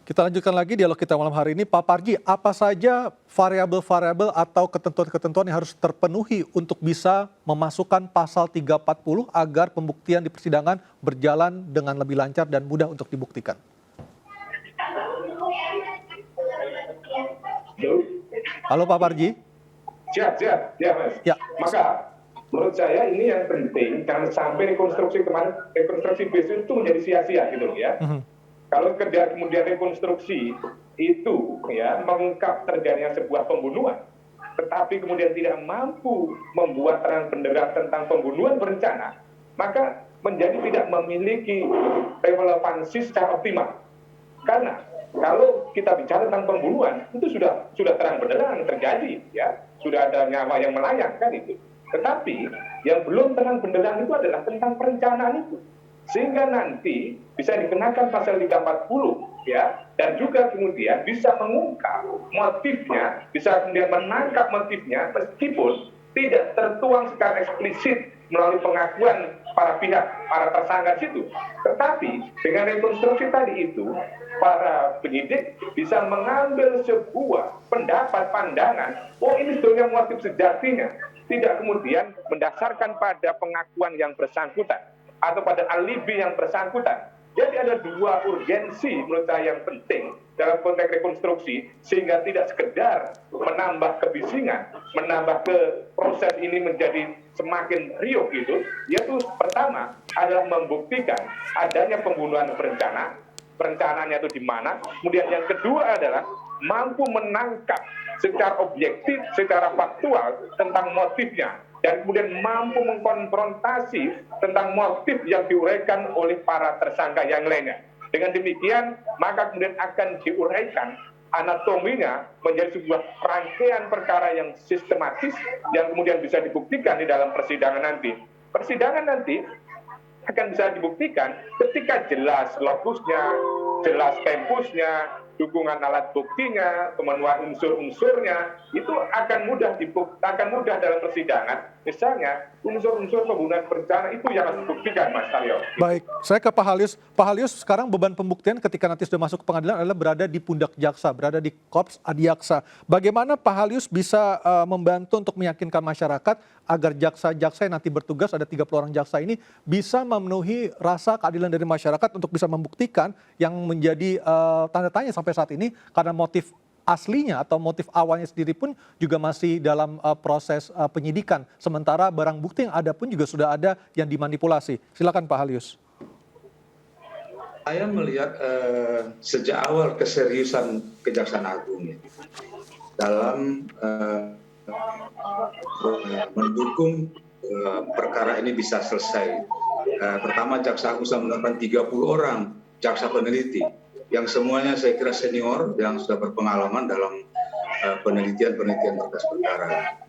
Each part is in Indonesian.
Kita lanjutkan lagi dialog kita malam hari ini. Pak Parji, apa saja variabel-variabel atau ketentuan-ketentuan yang harus terpenuhi untuk bisa memasukkan pasal 340 agar pembuktian di persidangan berjalan dengan lebih lancar dan mudah untuk dibuktikan? Halo Pak Parji. Siap, Mas. Ya. Maka menurut saya ini yang penting, jangan sampai rekonstruksi kemarin, rekonstruksi besok itu menjadi sia-sia gitu ya. Kalau kerja kemudian rekonstruksi itu ya mengungkap terjadinya sebuah pembunuhan, tetapi kemudian tidak mampu membuat terang benderang tentang pembunuhan berencana, maka menjadi tidak memiliki relevansi secara optimal. Karena kalau kita bicara tentang pembunuhan itu sudah terang benderang terjadi, ya sudah ada nyawa yang melayang kan itu. Tetapi yang belum terang benderang itu adalah tentang perencanaan itu. Sehingga nanti bisa dikenakan pasal 340 ya, dan juga kemudian bisa mengungkap motifnya, bisa kemudian menangkap motifnya meskipun tidak tertuang secara eksplisit melalui pengakuan para pihak, para tersangka situ. Tetapi dengan rekonstruksi tadi itu, para penyidik bisa mengambil sebuah pendapat, pandangan, oh ini sebetulnya motif sejatinya, tidak kemudian mendasarkan pada pengakuan yang bersangkutan atau pada alibi yang bersangkutan. Jadi ada dua urgensi menurut saya yang penting dalam konteks rekonstruksi, sehingga tidak sekedar menambah kebisingan, menambah ke proses ini menjadi semakin riuh gitu. Yaitu pertama adalah membuktikan adanya pembunuhan berencana, perencanaannya itu di mana. Kemudian yang kedua adalah mampu menangkap secara objektif, secara faktual tentang motifnya, dan kemudian mampu mengkonfrontasi tentang motif yang diuraikan oleh para tersangka yang lainnya. Dengan demikian, maka kemudian akan diuraikan anatominya menjadi sebuah rangkaian perkara yang sistematis yang kemudian bisa dibuktikan di dalam persidangan nanti. Persidangan nanti akan bisa dibuktikan ketika jelas lokusnya, jelas tempusnya, dukungan alat buktinya, pemenuhan unsur-unsurnya, itu akan mudah dalam persidangan. Misalnya, unsur-unsur pembunuhan berencana itu yang harus dibuktikan, Mas Aryo. Baik, saya ke Pak Halius. Pak Halius, sekarang beban pembuktian ketika nanti sudah masuk ke pengadilan adalah berada di pundak jaksa, berada di Korps Adiaksa. Bagaimana Pak Halius bisa membantu untuk meyakinkan masyarakat agar jaksa-jaksa yang nanti bertugas, ada 30 orang jaksa ini, bisa memenuhi rasa keadilan dari masyarakat untuk bisa membuktikan yang menjadi tanda tanya sampai saat ini, karena motif aslinya atau motif awalnya sendiri pun juga masih dalam proses penyidikan. Sementara barang bukti yang ada pun juga sudah ada yang dimanipulasi. Silakan Pak Halius. Saya melihat sejak awal keseriusan Kejaksaan Agung dalam mendukung perkara ini bisa selesai. Pertama, Jaksa Agung sudah menetapkan 30 orang jaksa peneliti yang semuanya saya kira senior yang sudah berpengalaman dalam penelitian berkas perkara.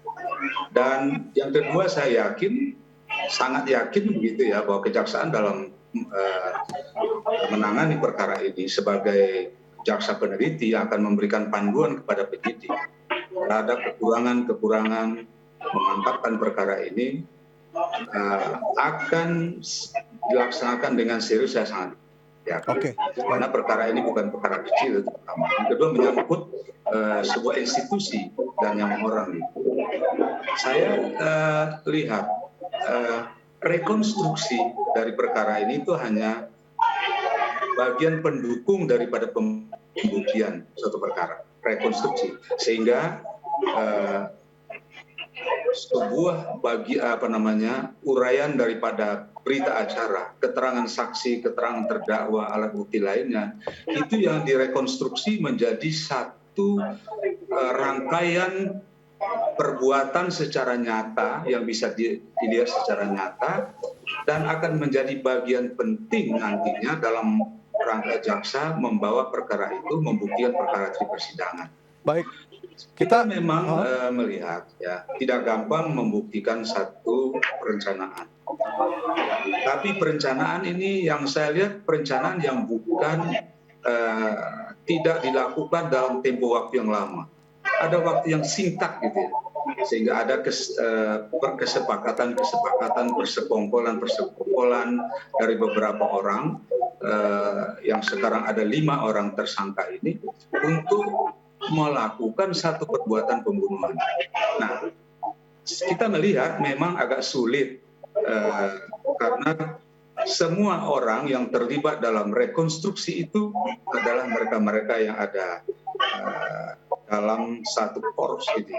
Dan yang kedua, saya yakin, sangat yakin begitu ya, bahwa kejaksaan dalam menangani perkara ini sebagai jaksa peneliti yang akan memberikan panduan kepada penyidik terhadap kekurangan-kekurangan memantapkan perkara ini akan dilaksanakan dengan serius. Saya sangat yakin. Karena perkara ini bukan perkara kecil, itu pertama. Yang kedua, menyangkut sebuah institusi dan yang orang itu. Saya lihat rekonstruksi dari perkara ini itu hanya bagian pendukung daripada pembuktian suatu perkara, rekonstruksi, sehingga sebuah uraian daripada berita acara, keterangan saksi, keterangan terdakwa, alat bukti lainnya, itu yang direkonstruksi menjadi satu rangkaian perbuatan secara nyata yang bisa dilihat secara nyata dan akan menjadi bagian penting nantinya dalam rangka jaksa membawa perkara itu, membuktikan perkara di persidangan. Baik. Kita memang melihat ya tidak gampang membuktikan satu perencanaan. Tapi perencanaan ini yang saya lihat perencanaan yang bukan tidak dilakukan dalam tempo waktu yang lama. Ada waktu yang singkat gitu ya. Sehingga ada kesepakatan, persekongkolan dari beberapa orang yang sekarang ada 5 orang tersangka ini untuk melakukan satu perbuatan pembunuhan. Nah, kita melihat memang agak sulit karena semua orang yang terlibat dalam rekonstruksi itu adalah mereka-mereka yang ada dalam satu poros gitu.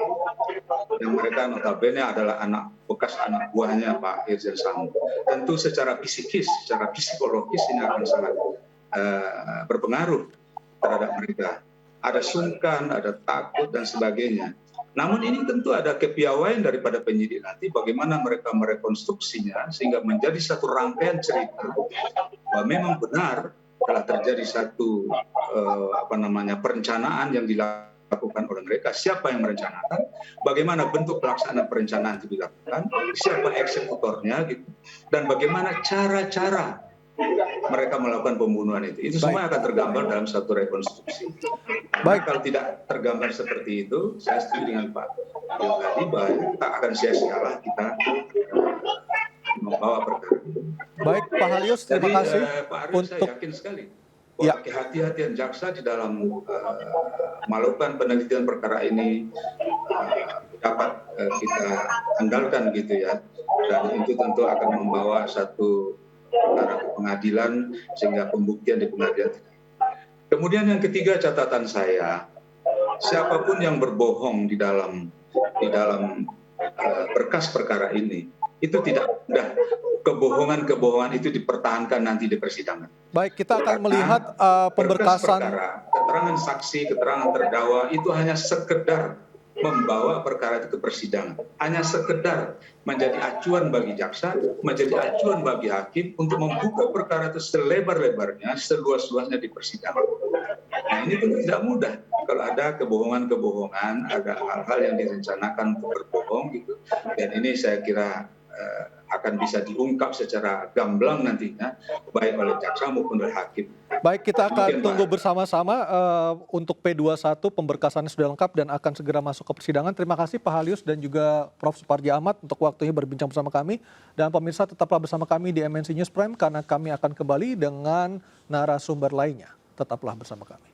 Yang mereka notabene adalah bekas anak buahnya Pak Irjen Sambo. Tentu secara psikis, secara psikologis ini akan sangat berpengaruh terhadap mereka. Ada sungkan, ada takut dan sebagainya. Namun ini tentu ada kepiawaian daripada penyidik nanti bagaimana mereka merekonstruksinya sehingga menjadi satu rangkaian cerita bahwa memang benar telah terjadi satu perencanaan yang dilakukan oleh mereka. Siapa yang merencanakan, bagaimana bentuk pelaksanaan perencanaan itu dilakukan, siapa eksekutornya gitu, dan bagaimana cara-cara mereka melakukan pembunuhan itu. Itu semua akan tergambar dalam satu rekonstruksi. Baik, kalau tidak tergambar seperti itu, saya setuju dengan Pak Yo tadi bahwa tak akan sia-sialah kita membawa perkara. Baik, Pak Halius, terima kasih. Pak Arif, saya yakin sekali bahwa kehati-hatian jaksa di dalam melakukan penelitian perkara ini dapat kita andalkan gitu ya, dan itu tentu akan membawa satu perkara ke pengadilan sehingga pembuktian di pengadilan. Kemudian yang ketiga catatan saya, siapapun yang berbohong di dalam berkas perkara ini itu tidak mudah kebohongan itu dipertahankan nanti di persidangan. Baik, kita akan melihat pemberkasan perkara, keterangan saksi, keterangan terdakwa itu hanya sekedar membawa perkara itu ke persidangan, hanya sekedar menjadi acuan bagi jaksa, menjadi acuan bagi hakim untuk membuka perkara itu selebar-lebarnya, seluas-luasnya di persidangan. Nah, ini tentu tidak mudah kalau ada kebohongan-kebohongan, ada hal-hal yang direncanakan untuk berbohong gitu. Dan ini saya kira akan bisa diungkap secara gamblang nantinya, baik oleh jaksa maupun oleh hakim. Baik, kita akan tunggu bersama-sama untuk P21, pemberkasannya sudah lengkap dan akan segera masuk ke persidangan. Terima kasih Pak Halius dan juga Prof. Suparji Ahmad untuk waktunya berbincang bersama kami. Dan pemirsa tetaplah bersama kami di MNC News Prime karena kami akan kembali dengan narasumber lainnya. Tetaplah bersama kami.